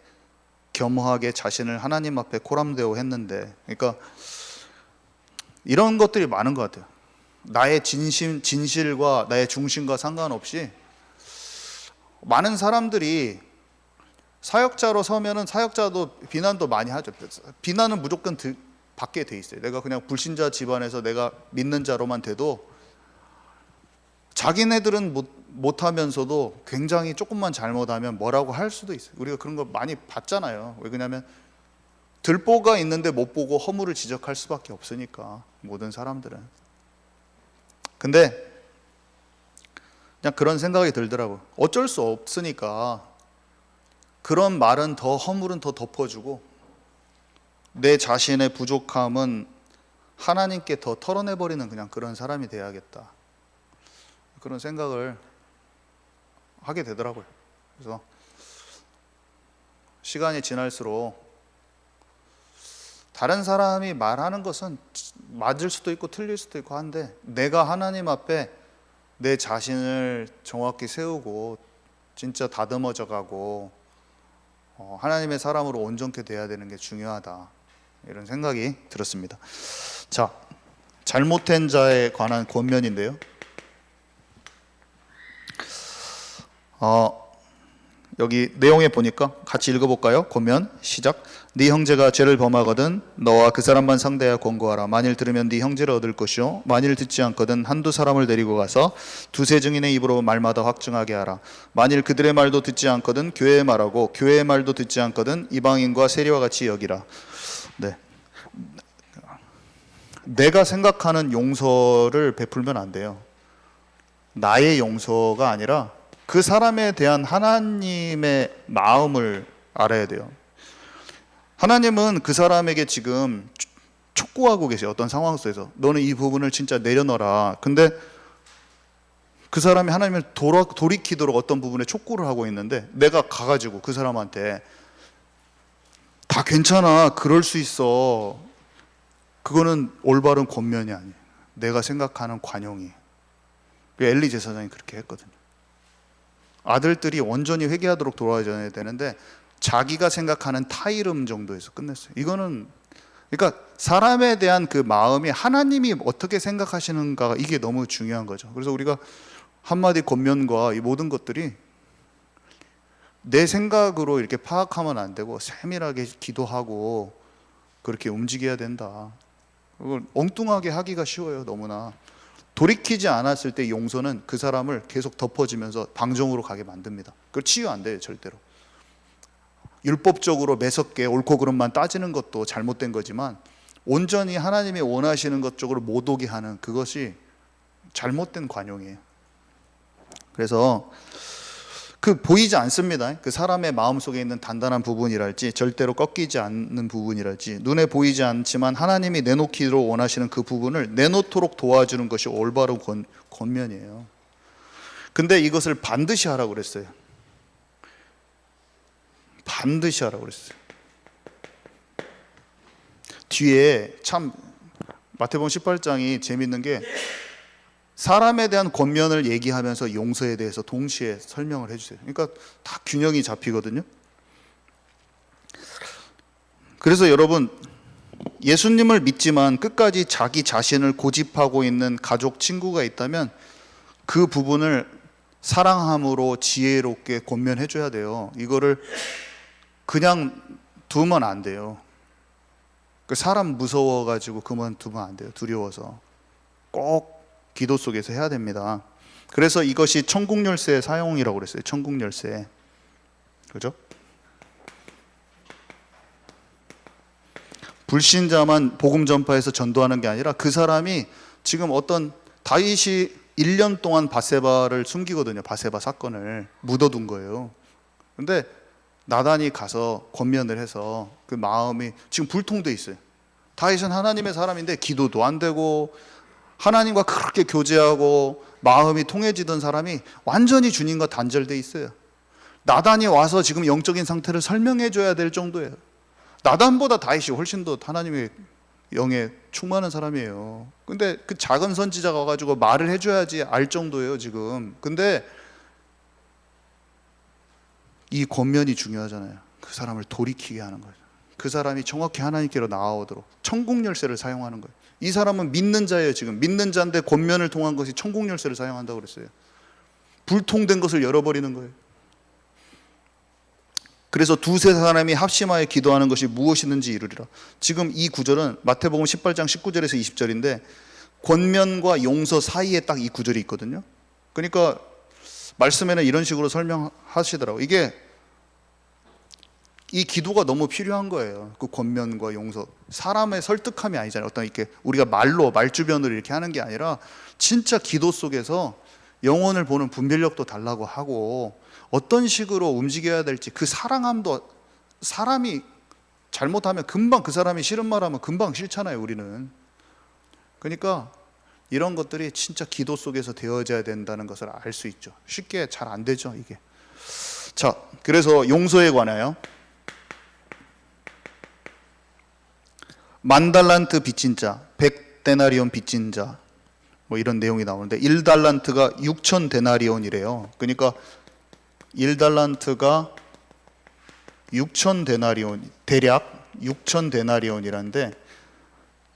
S1: 겸허하게 자신을 하나님 앞에 코람되어 했는데, 그러니까 이런 것들이 많은 것 같아요. 나의 진실과 나의 중심과 상관없이 많은 사람들이 사역자로 서면은 사역자도 비난도 많이 하죠. 비난은 무조건 받게 돼 있어요. 내가 그냥 불신자 집안에서 내가 믿는 자로만 돼도 자기네들은 못하면서도 굉장히 조금만 잘못하면 뭐라고 할 수도 있어요. 우리가 그런 거 많이 봤잖아요. 왜 그러냐면 들보가 있는데 못 보고 허물을 지적할 수밖에 없으니까, 모든 사람들은. 근데 그냥 그런 생각이 들더라고요. 어쩔 수 없으니까 그런 말은 허물은 더 덮어주고 내 자신의 부족함은 하나님께 더 털어내버리는 그냥 그런 사람이 돼야겠다, 그런 생각을 하게 되더라고요. 그래서 시간이 지날수록 다른 사람이 말하는 것은 맞을 수도 있고 틀릴 수도 있고 한데, 내가 하나님 앞에 내 자신을 정확히 세우고 진짜 다듬어져 가고 하나님의 사람으로 온전케 돼야 되는 게 중요하다, 이런 생각이 들었습니다. 자, 잘못된 자에 관한 권면인데요. 여기 내용에 보니까 같이 읽어볼까요? 권면 시작. 네 형제가 죄를 범하거든 너와 그 사람만 상대하여 권고하라. 만일 들으면 네 형제를 얻을 것이요 만일 듣지 않거든 한두 사람을 데리고 가서 두세 증인의 입으로 말마다 확증하게 하라. 만일 그들의 말도 듣지 않거든 교회의 말하고 교회의 말도 듣지 않거든 이방인과 세리와 같이 여기라. 네, 내가 생각하는 용서를 베풀면 안 돼요. 나의 용서가 아니라 그 사람에 대한 하나님의 마음을 알아야 돼요. 하나님은 그 사람에게 지금 촉구하고 계세요. 어떤 상황 속에서 너는 이 부분을 진짜 내려놔라. 근데 그 사람이 하나님을 돌이키도록 어떤 부분에 촉구를 하고 있는데, 내가 가가지고 그 사람한테 다 괜찮아, 그럴 수 있어, 그거는 올바른 권면이 아니에요. 내가 생각하는 관용이. 엘리 제사장이 그렇게 했거든요. 아들들이 온전히 회개하도록 도와줘야 되는데 자기가 생각하는 타이름 정도에서 끝냈어요. 이거는 그러니까 사람에 대한 그 마음이 하나님이 어떻게 생각하시는가, 이게 너무 중요한 거죠. 그래서 우리가 한마디 권면과 이 모든 것들이 내 생각으로 이렇게 파악하면 안 되고 세밀하게 기도하고 그렇게 움직여야 된다. 그걸 엉뚱하게 하기가 쉬워요. 너무나. 돌이키지 않았을 때 용서는 그 사람을 계속 덮어지면서 방종으로 가게 만듭니다. 그걸 치유 안 돼요, 절대로. 율법적으로 매섭게 옳고 그름만 따지는 것도 잘못된 거지만 온전히 하나님이 원하시는 것 쪽으로 못 오게 하는 그것이 잘못된 관용이에요. 그래서 보이지 않습니다. 그 사람의 마음속에 있는 단단한 부분이랄지 절대로 꺾이지 않는 부분이랄지 눈에 보이지 않지만 하나님이 내놓기로 원하시는 그 부분을 내놓도록 도와주는 것이 올바른 권면이에요. 근데 이것을 반드시 하라고 그랬어요. 반드시 하라고 그랬어요. 뒤에 참 마태복음 18장이 재밌는 게 사람에 대한 권면을 얘기하면서 용서에 대해서 동시에 설명을 해주세요. 그러니까 다 균형이 잡히거든요. 그래서 여러분, 예수님을 믿지만 끝까지 자기 자신을 고집하고 있는 가족, 친구가 있다면 그 부분을 사랑함으로 지혜롭게 권면해 줘야 돼요. 이거를 그냥 두면 안 돼요. 사람 무서워가지고 그만 두면 안 돼요. 두려워서. 꼭 기도 속에서 해야 됩니다. 그래서 이것이 천국 열쇠의 사용이라고 그랬어요. 천국 열쇠. 그죠? 불신자만 복음 전파해서 전도하는 게 아니라 그 사람이 지금 어떤 다윗이 1년 동안 바세바를 숨기거든요. 바세바 사건을 묻어둔 거예요. 근데 나단이 가서 권면을 해서 그 마음이 지금 불통돼 있어요. 다윗은 하나님의 사람인데 기도도 안 되고 하나님과 그렇게 교제하고 마음이 통해지던 사람이 완전히 주님과 단절돼 있어요. 나단이 와서 지금 영적인 상태를 설명해 줘야 될 정도예요. 나단보다 다윗이 훨씬 더 하나님의 영에 충만한 사람이에요. 근데 그 작은 선지자가 와가지고 말을 해줘야지 알 정도예요 지금. 근데 이 권면이 중요하잖아요. 그 사람을 돌이키게 하는 거예요. 그 사람이 정확히 하나님께로 나아오도록 천국 열쇠를 사용하는 거예요. 이 사람은 믿는 자예요. 지금 믿는 자인데 권면을 통한 것이 천국 열쇠를 사용한다고 그랬어요. 불통된 것을 열어버리는 거예요. 그래서 두세 사람이 합심하여 기도하는 것이 무엇이든지 이루리라. 지금 이 구절은 마태복음 18장 19절에서 20절인데 권면과 용서 사이에 딱 이 구절이 있거든요. 그러니까 말씀에는 이런 식으로 설명하시더라고요. 이게 이 기도가 너무 필요한 거예요. 그 권면과 용서. 사람의 설득함이 아니잖아요. 어떤 이렇게 우리가 말주변으로 이렇게 하는 게 아니라 진짜 기도 속에서 영혼을 보는 분별력도 달라고 하고 어떤 식으로 움직여야 될지 그 사랑함도 사람이 잘못하면 금방 그 사람이 싫은 말하면 금방 싫잖아요 우리는. 그러니까 이런 것들이 진짜 기도 속에서 되어져야 된다는 것을 알 수 있죠. 쉽게 잘 안 되죠 이게. 자, 그래서 용서에 관하여 10,000달란트 빚진 자, 100데나리온 빚진 자 뭐 이런 내용이 나오는데 1달란트가 6,000데나리온이래요. 그러니까 1달란트가 6,000데나리온, 대략 6,000데나리온이라는데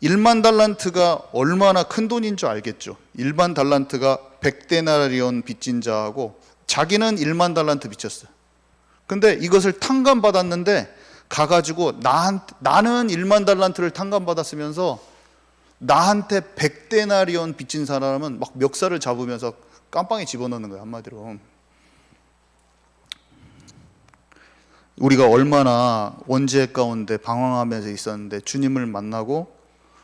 S1: 1만 달란트가 얼마나 큰 돈인 줄 알겠죠. 일반 달란트가 100데나리온 빚진 자하고 자기는 1만 달란트 빚졌어요. 근데 이것을 탕감받았는데 가가지고 나는 1만 달란트를 탕감받았으면서 나한테 100데나리온 빚진 사람은 막 멱살을 잡으면서 깜빵에 집어넣는 거예요. 한마디로. 우리가 얼마나 원죄 가운데 방황하면서 있었는데 주님을 만나고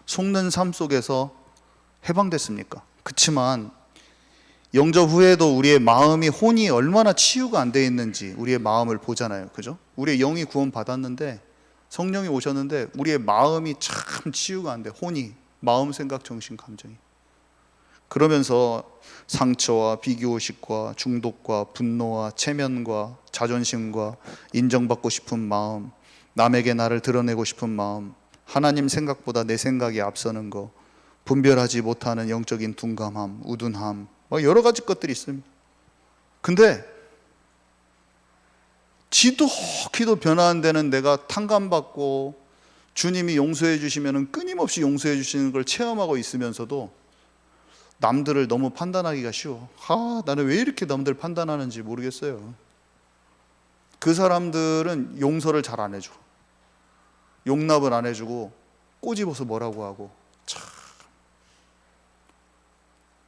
S1: 속는 삶 속에서 해방됐습니까? 그렇지만 영접 후에도 우리의 마음이 혼이 얼마나 치유가 안 돼 있는지 우리의 마음을 보잖아요. 그죠? 우리의 영이 구원 받았는데 성령이 오셨는데 우리의 마음이 참 치유가 안 돼. 혼이 마음, 생각, 정신, 감정이. 그러면서 상처와 비교의식과 중독과 분노와 체면과 자존심과 인정받고 싶은 마음, 남에게 나를 드러내고 싶은 마음, 하나님 생각보다 내 생각이 앞서는 거, 분별하지 못하는 영적인 둔감함, 우둔함, 여러 가지 것들이 있습니다. 근데 지독히도 변화 안 되는 내가 탕감받고 주님이 용서해 주시면 끊임없이 용서해 주시는 걸 체험하고 있으면서도 남들을 너무 판단하기가 쉬워. 나는 왜 이렇게 남들 판단하는지 모르겠어요. 그 사람들은 용서를 잘 안 해줘. 용납을 안 해주고 꼬집어서 뭐라고 하고 참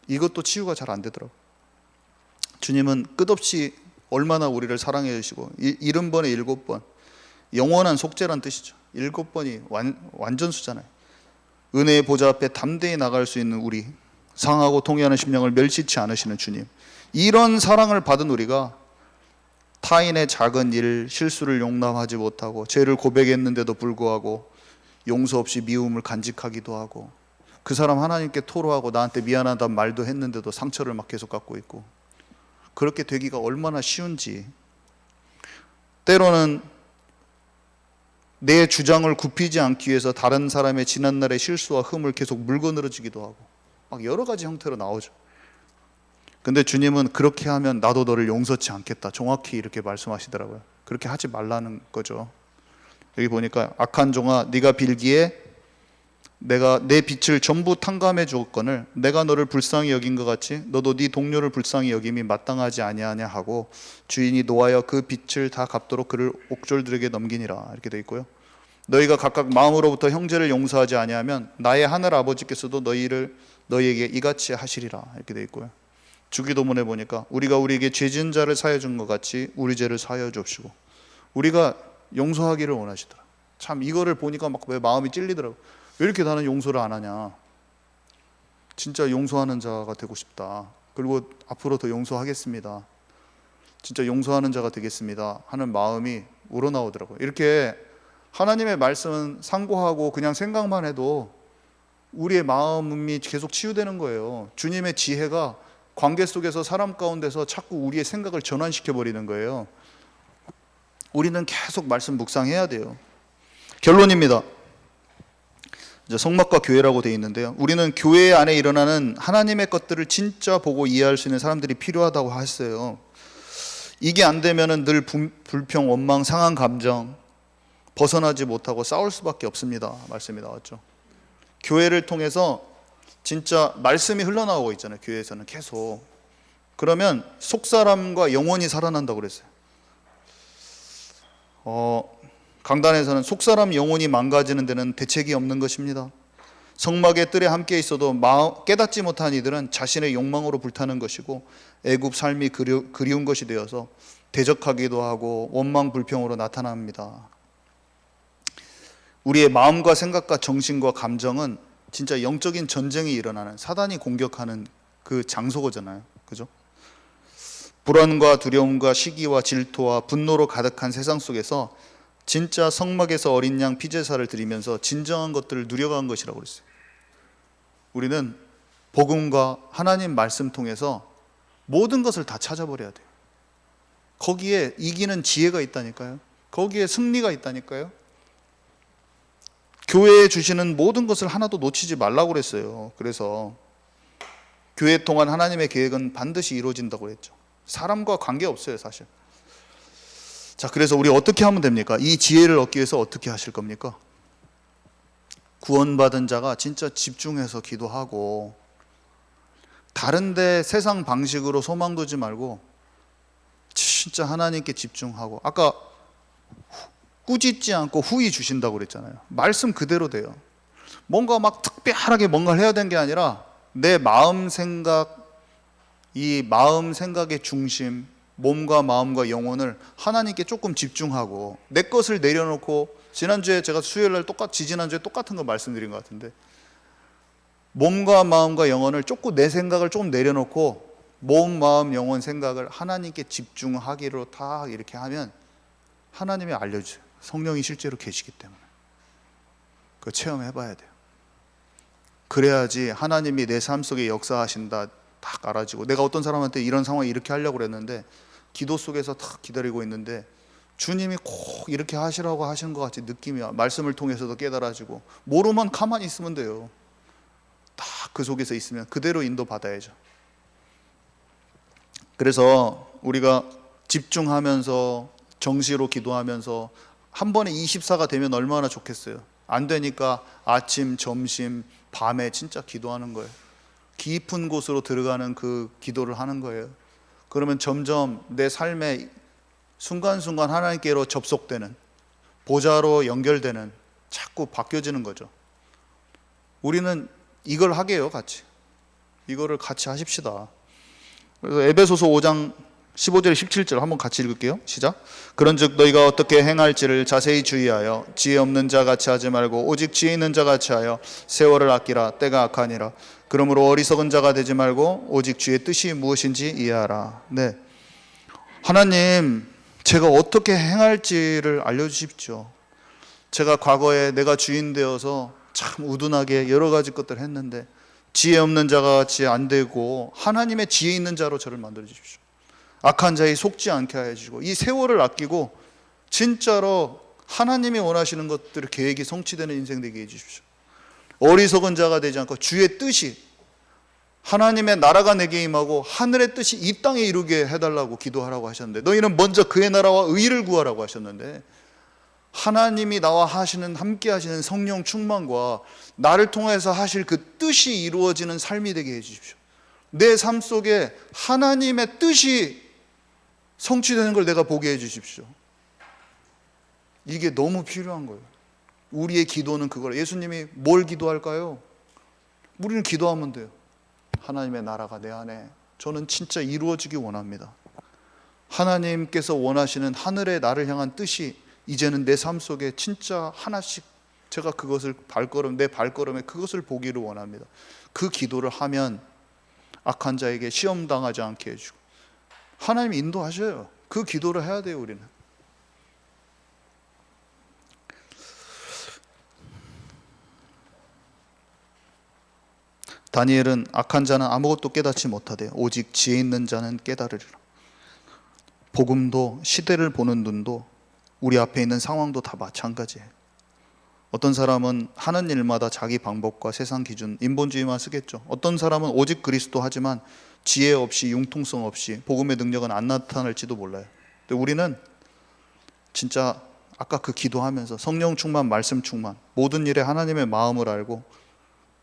S1: 이것도 치유가 잘 안 되더라고. 주님은 끝없이 얼마나 우리를 사랑해 주시고 70번에 7번 영원한 속죄란 뜻이죠. 7번이 완전수잖아요. 은혜의 보좌 앞에 담대히 나갈 수 있는 우리, 상하고 통회하는 심령을 멸시치 않으시는 주님, 이런 사랑을 받은 우리가 타인의 작은 일, 실수를 용납하지 못하고 죄를 고백했는데도 불구하고 용서 없이 미움을 간직하기도 하고 그 사람 하나님께 토로하고 나한테 미안하다는 말도 했는데도 상처를 막 계속 갖고 있고 그렇게 되기가 얼마나 쉬운지. 때로는 내 주장을 굽히지 않기 위해서 다른 사람의 지난날의 실수와 흠을 계속 물거늘어지기도 하고 막 여러 가지 형태로 나오죠. 근데 주님은 그렇게 하면 나도 너를 용서치 않겠다, 정확히 이렇게 말씀하시더라고요. 그렇게 하지 말라는 거죠. 여기 보니까 악한 종아 네가 빌기에 내가 내 빛을 전부 탕감해 주었거늘 내가 너를 불쌍히 여긴 것 같이 너도 네 동료를 불쌍히 여김이 마땅하지 아니하냐 하고 주인이 노하여 그 빛을 다 갚도록 그를 옥졸들에게 넘기니라. 이렇게 돼 있고요. 너희가 각각 마음으로부터 형제를 용서하지 아니하면 나의 하늘 아버지께서도 너희에게 이같이 하시리라. 이렇게 돼 있고요. 주기도문에 보니까 우리가 우리에게 죄 지은 자를 사하여 준 것 같이 우리 죄를 사하여 주옵시고, 우리가 용서하기를 원하시더라. 참 이거를 보니까 막 왜 마음이 찔리더라고. 왜 이렇게 나는 용서를 안 하냐. 진짜 용서하는 자가 되고 싶다. 그리고 앞으로 더 용서하겠습니다. 진짜 용서하는 자가 되겠습니다 하는 마음이 우러나오더라고요. 이렇게 하나님의 말씀은 상고하고 그냥 생각만 해도 우리의 마음이 계속 치유되는 거예요. 주님의 지혜가 관계 속에서 사람 가운데서 자꾸 우리의 생각을 전환시켜 버리는 거예요. 우리는 계속 말씀 묵상해야 돼요. 결론입니다. 이제 성막과 교회라고 되어 있는데요, 우리는 교회 안에 일어나는 하나님의 것들을 진짜 보고 이해할 수 있는 사람들이 필요하다고 했어요. 이게 안 되면은 늘 불평, 원망, 상한 감정 벗어나지 못하고 싸울 수밖에 없습니다. 말씀이 나왔죠. 교회를 통해서 진짜 말씀이 흘러나오고 있잖아요. 교회에서는 계속. 그러면 속사람과 영혼이 살아난다고 그랬어요. 강단에서는 속사람 영혼이 망가지는 데는 대책이 없는 것입니다. 성막의 뜰에 함께 있어도 깨닫지 못한 이들은 자신의 욕망으로 불타는 것이고 애굽 삶이 그리운 것이 되어서 대적하기도 하고 원망 불평으로 나타납니다. 우리의 마음과 생각과 정신과 감정은 진짜 영적인 전쟁이 일어나는, 사단이 공격하는 그 장소거잖아요. 그죠? 불안과 두려움과 시기와 질투와 분노로 가득한 세상 속에서 진짜 성막에서 어린 양 피제사를 드리면서 진정한 것들을 누려간 것이라고 그랬어요. 우리는 복음과 하나님 말씀 통해서 모든 것을 다 찾아버려야 돼요. 거기에 이기는 지혜가 있다니까요. 거기에 승리가 있다니까요. 교회에 주시는 모든 것을 하나도 놓치지 말라고 그랬어요. 그래서 교회 통한 하나님의 계획은 반드시 이루어진다고 그랬죠. 사람과 관계없어요, 사실. 자, 그래서 우리 어떻게 하면 됩니까? 이 지혜를 얻기 위해서 어떻게 하실 겁니까? 구원받은 자가 진짜 집중해서 기도하고, 다른데 세상 방식으로 소망 두지 말고 진짜 하나님께 집중하고, 아까 꾸짖지 않고 후히 주신다고 그랬잖아요. 말씀 그대로 돼요. 뭔가 막 특별하게 뭔가를 해야 되는 게 아니라 내 마음 생각, 이 마음 생각의 중심, 몸과 마음과 영혼을 하나님께 조금 집중하고, 내 것을 내려놓고, 지난주에 제가 수요일날 지난주에 똑같은 거 말씀드린 것 같은데, 몸과 마음과 영혼을 조금, 내 생각을 조금 내려놓고 몸, 마음, 영혼, 생각을 하나님께 집중하기로 다 이렇게 하면 하나님이 알려줘요. 성령이 실제로 계시기 때문에. 그거 체험해 봐야 돼요. 그래야지 하나님이 내 삶 속에 역사하신다 딱 알아지고, 내가 어떤 사람한테 이런 상황에 이렇게 하려고 그랬는데 기도 속에서 딱 기다리고 있는데 주님이 꼭 이렇게 하시라고 하시는 것 같이 느낌이 말씀을 통해서도 깨달아지고, 모르면 가만히 있으면 돼요. 딱 그 속에서 있으면 그대로 인도 받아야죠. 그래서 우리가 집중하면서 정시로 기도하면서 한 번에 24가 되면 얼마나 좋겠어요. 안 되니까 아침, 점심, 밤에 진짜 기도하는 거예요. 깊은 곳으로 들어가는 그 기도를 하는 거예요. 그러면 점점 내 삶에 순간순간 하나님께로 접속되는, 보좌로 연결되는, 자꾸 바뀌어지는 거죠. 우리는 이걸 하게 해요. 같이. 이거를 같이 하십시다. 그래서 에베소서 5장 15절 17절 한번 같이 읽을게요. 시작. 그런즉 너희가 어떻게 행할지를 자세히 주의하여 지혜 없는 자 같이 하지 말고 오직 지혜 있는 자 같이 하여 세월을 아끼라. 때가 악하니라. 그러므로 어리석은 자가 되지 말고 오직 주의 뜻이 무엇인지 이해하라. 네, 하나님, 제가 어떻게 행할지를 알려주십시오. 제가 과거에 내가 주인 되어서 참 우둔하게 여러 가지 것들을 했는데 지혜 없는 자가 같이 안 되고 하나님의 지혜 있는 자로 저를 만들어 주십시오. 악한 자에 속지 않게 하여 주시고, 이 세월을 아끼고 진짜로 하나님이 원하시는 것들을 계획이 성취되는 인생 되게 해 주십시오. 어리석은 자가 되지 않고 주의 뜻이, 하나님의 나라가 내게 임하고 하늘의 뜻이 이 땅에 이루게 해달라고 기도하라고 하셨는데, 너희는 먼저 그의 나라와 의를 구하라고 하셨는데, 하나님이 나와 하시는, 함께 하시는 성령 충만과 나를 통해서 하실 그 뜻이 이루어지는 삶이 되게 해 주십시오. 내 삶 속에 하나님의 뜻이 성취되는 걸 내가 보게 해 주십시오. 이게 너무 필요한 거예요. 우리의 기도는 그거예요. 예수님이 뭘 기도할까요? 우리는 기도하면 돼요. 하나님의 나라가 내 안에 저는 진짜 이루어지기 원합니다. 하나님께서 원하시는 하늘의 나를 향한 뜻이 이제는 내 삶 속에 진짜 하나씩 제가 그것을 내 발걸음에 그것을 보기를 원합니다. 그 기도를 하면 악한 자에게 시험 당하지 않게 해주고 하나님이 인도하셔요. 그 기도를 해야 돼요. 우리는. 다니엘은 악한 자는 아무것도 깨닫지 못하되 오직 지혜 있는 자는 깨달으리라. 복음도 시대를 보는 눈도 우리 앞에 있는 상황도 다 마찬가지예요. 어떤 사람은 하는 일마다 자기 방법과 세상 기준, 인본주의만 쓰겠죠. 어떤 사람은 오직 그리스도 하지만 지혜 없이 융통성 없이 복음의 능력은 안 나타날지도 몰라요. 근데 우리는 진짜 아까 그 기도하면서 성령 충만, 말씀 충만, 모든 일에 하나님의 마음을 알고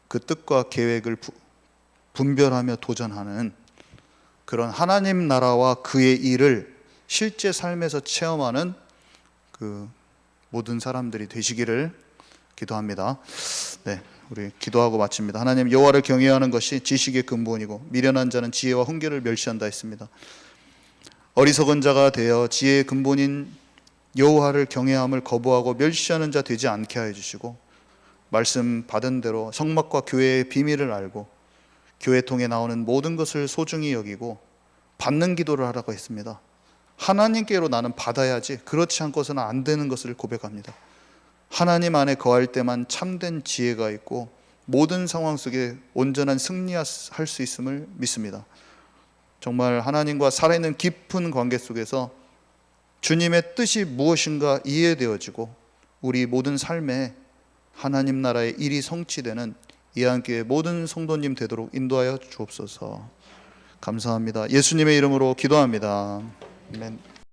S1: 그 뜻과 계획을 분별하며 도전하는 그런 하나님 나라와 그의 일을 실제 삶에서 체험하는 그 모든 사람들이 되시기를 기도합니다. 네, 우리 기도하고 마칩니다. 하나님, 여호와를 경외하는 것이 지식의 근본이고 미련한 자는 지혜와 훈계를 멸시한다 했습니다. 어리석은 자가 되어 지혜의 근본인 여호와를 경외함을 거부하고 멸시하는 자 되지 않게 하여 주시고, 말씀 받은 대로 성막과 교회의 비밀을 알고 교회 통해 나오는 모든 것을 소중히 여기고 받는 기도를 하라고 했습니다. 하나님께로 나는 받아야지, 그렇지 않고서는 안 되는 것을 고백합니다. 하나님 안에 거할 때만 참된 지혜가 있고 모든 상황 속에 온전한 승리할 수 있음을 믿습니다. 정말 하나님과 살아있는 깊은 관계 속에서 주님의 뜻이 무엇인가 이해되어지고 우리 모든 삶에 하나님 나라의 일이 성취되는 이한교회 모든 성도님 되도록 인도하여 주옵소서. 감사합니다. 예수님의 이름으로 기도합니다. 아멘.